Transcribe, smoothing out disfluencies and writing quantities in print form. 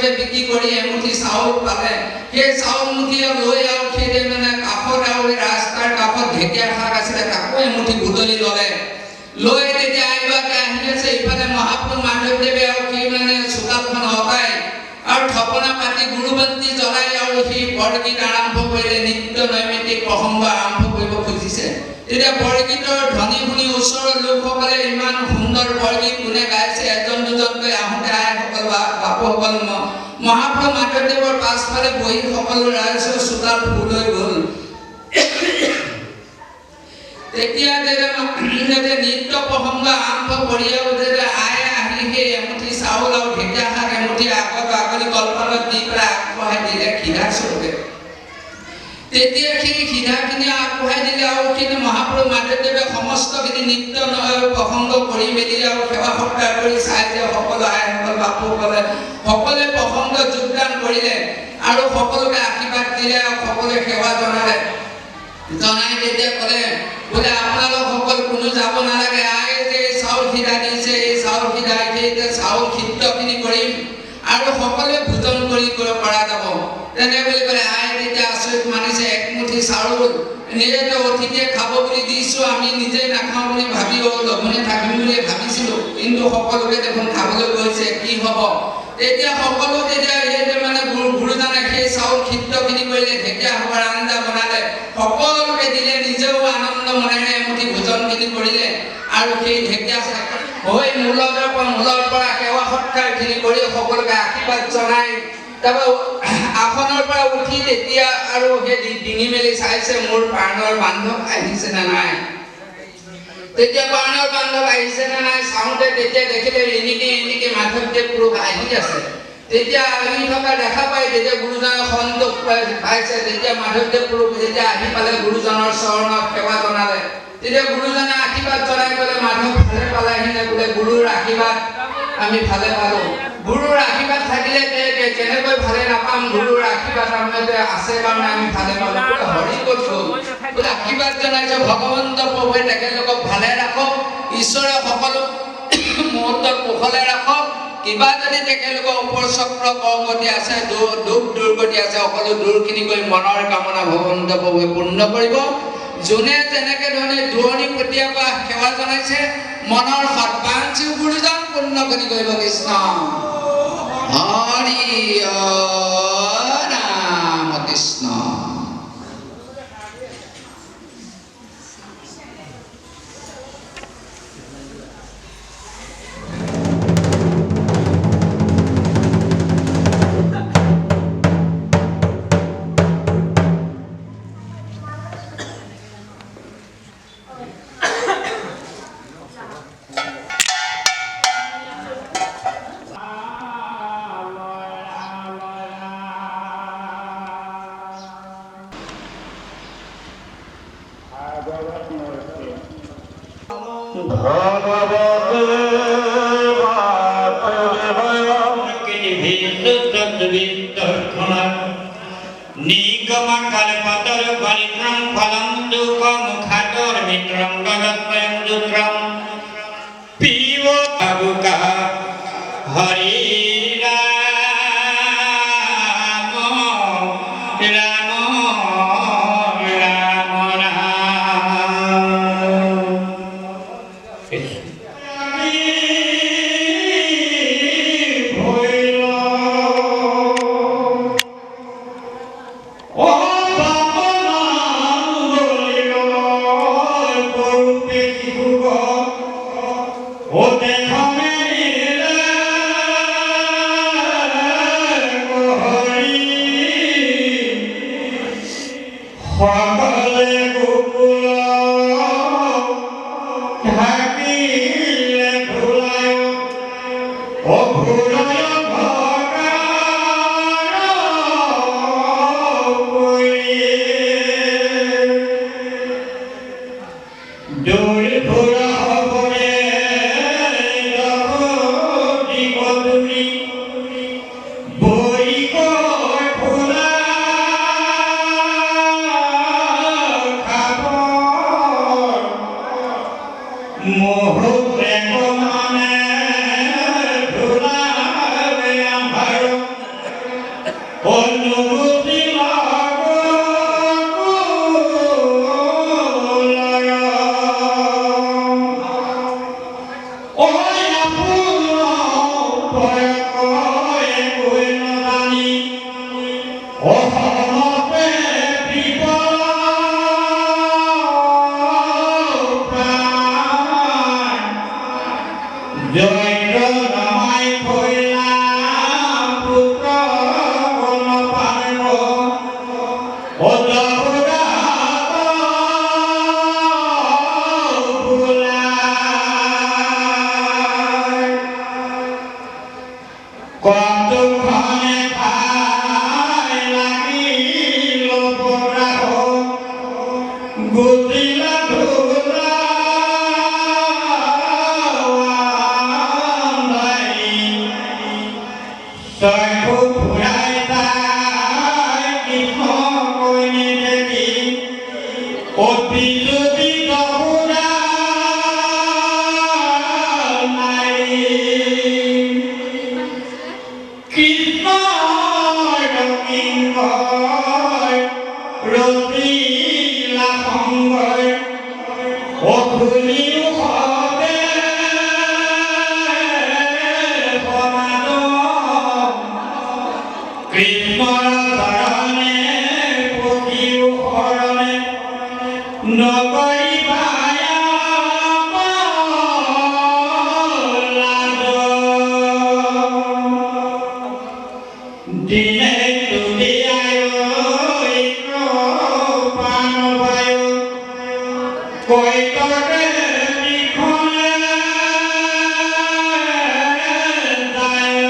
যে বিক্ৰি কৰি এমুঠি চাউল পালে সেই চাউল মুঠি লৈ আৰু খেদে মানে কাষত আৰু ৰাস্তাৰ কাষত ঢেকীয়া শাক আছিলে তাকো এমুঠি বুটলি ল'লে লৈ তেতিয়া আহিবাকে আহি আছে ইফালে মহাপ্ৰভু মাধৱদেৱে আৰু সেই মানে চোতালখন হকাই আৰু থপনা পাতি গুৰুবন্তি জ্বলাই আৰু সেই বৰগীত আৰম্ভ কৰিলে নিত্য নৈমিত্তিক প্ৰসংগ আৰম্ভ কৰিব খুজিছে তেতিয়া বৰগীতৰ ধ্বনি শুনি ওচৰৰ লোকসকলে ইমান সুন্দৰ বৰগীত কোনে গাইছে এজন দুজনকৈ আহোঁতে আইসকল বা বাপুসকল মহাপ্ৰভু মাধৱদেৱৰ পাছফালে বহি সকলো ৰাইজৰ চোতাল ফুল হৈ গ'ল তেতিয়া নিত্য প্ৰসংগ আৰম্ভ কৰি আই আহি সেই এমুঠি চাউল আৰু ঢেকীয়া শাক এমুঠি আগলি কলপাতত দি পেলাই আগবঢ়াই দিলে খিধা স্বৰূপে তেতিয়া সেই খিধাখিনি আগবঢ়াই দিলে আৰু কিন্তু মহাপ্ৰভু মাধৱদেৱে সমস্তখিনি নিত্য প্ৰসংগ কৰি মেলি আৰু সেৱা সৎকাৰ কৰি চাই যে সকলো আইসকল বাপুসকলে সকলোৱে প্ৰসংগ যোগদান কৰিলে আৰু সকলোকে আশীৰ্বাদ দিলে আৰু সকলোৱে সেৱা জনালে জনাই তেতিয়া ক'লে বোলে আপোনালোক সকল কোনো যাব নালাগে আই যে চাউল খিধা দিছে এই চাউল খিধা এতিয়া চাউল খিদ্ধখিনি কৰিম আৰু সকলোৱে ভোজন কৰি পৰা যাব তেনে বুলি ক'লে আই তেতিয়া আচৰিত মানিছে একমুঠি চাউল নিজেতো অতিথিয়ে খাব বুলি দিছোঁ আমি নিজে নাখাওঁ বুলি ভাবি লঘোণে থাকিম বুলি ভাবিছিলোঁ কিন্তু সকলোকে দেখোন খাবলৈ গৈছে কি হ'ব তেতিয়া সকলো তেতিয়া মানে গুৰুজনে সেই চাউল খিদ্ধখিনি কৰিলে ঢেকীয়া শাকৰ আঞ্জা বনালে সকলোকে দিলে নিজেও আনন্দ মনেৰে এমুঠি ভোজনখিনি কৰিলে আৰু সেই ঢেকীয়া শাক হৈ মূলৰ পৰা সেৱা সৎকাৰখিনি কৰি সকলোকে আশীৰ্বাদ জনাই তাৰপৰা আসনৰ পৰা উঠি তেতিয়া আৰু সেই ডিঙি মেলি চাইছে মোৰ প্ৰাণৰ বান্ধৱ আহিছে নে নাই তেতিয়া প্ৰাণৰ বান্ধৱ আহিছে নে নাই চাওঁতে তেতিয়া দেখিলে এনেকে মাধৱদেৱ পুৰুষ আহি আছে তেতিয়া আহি থকা দেখা পাই তেতিয়া গুৰুজনে সন্তোষ পাইছে তেতিয়া মাধৱদেৱ পুৰুষ যেতিয়া আহি পালে গুৰুজনৰ চৰণত সেৱা জনালে তেতিয়া গুৰুজনে আশীৰ্বাদ জনাই ক'লে মাধৱ ভালে পালেহিনে বোলে গুৰুৰ আশীৰ্বাদ আমি ভালে পালো গুৰুৰ আশীৰ্বাদ থাকিলে কেনেকৈ ভালে নাপাম গুৰুৰ আশীৰ্বাদ আছে কাৰণে আমি ভালে পালো হৰি কৈছো বোলে আশীৰ্বাদ জনাইছে ভগৱন্ত প্ৰভুৱে তেখেতলোকক ভালে ৰাখক ঈশ্বৰে সকলো মুহূৰ্তত কুশলে ৰাখক কিবা যদি তেখেতলোকৰ ওপৰ চক্ৰ কৰ্মতি আছে দুখ দুৰ্গতি আছে সকলো দূৰখিনি কৰি মনৰ কামনা ভগৱন্ত প্ৰভুৱে পূৰ্ণ কৰিব যোনে যেনেকে ধৰণে দূৰণি পতিয়াবা সেৱা জনাইছে মনৰ সৎবাঞ্ছিও গুৰুজন পূৰ্ণ কৰি কৰিব কৃষ্ণ হৰি নাম Krishna Oh, they come in. তই খুব ফুৰাই তাই কৃষ্ণ কৈনে দেখি অতি যদি তহুৰা নাৰী কৃষ্ণ ৰসিংহই ৰচিলা সংগই অঘুলিও সবে সমাদম কৃষ্ণৰ চৰণে পখিও শৰণে নকৰিবা দিনে তুলিয়াই প্ৰাণ বায়ু কৈতৰে লিখনে যায়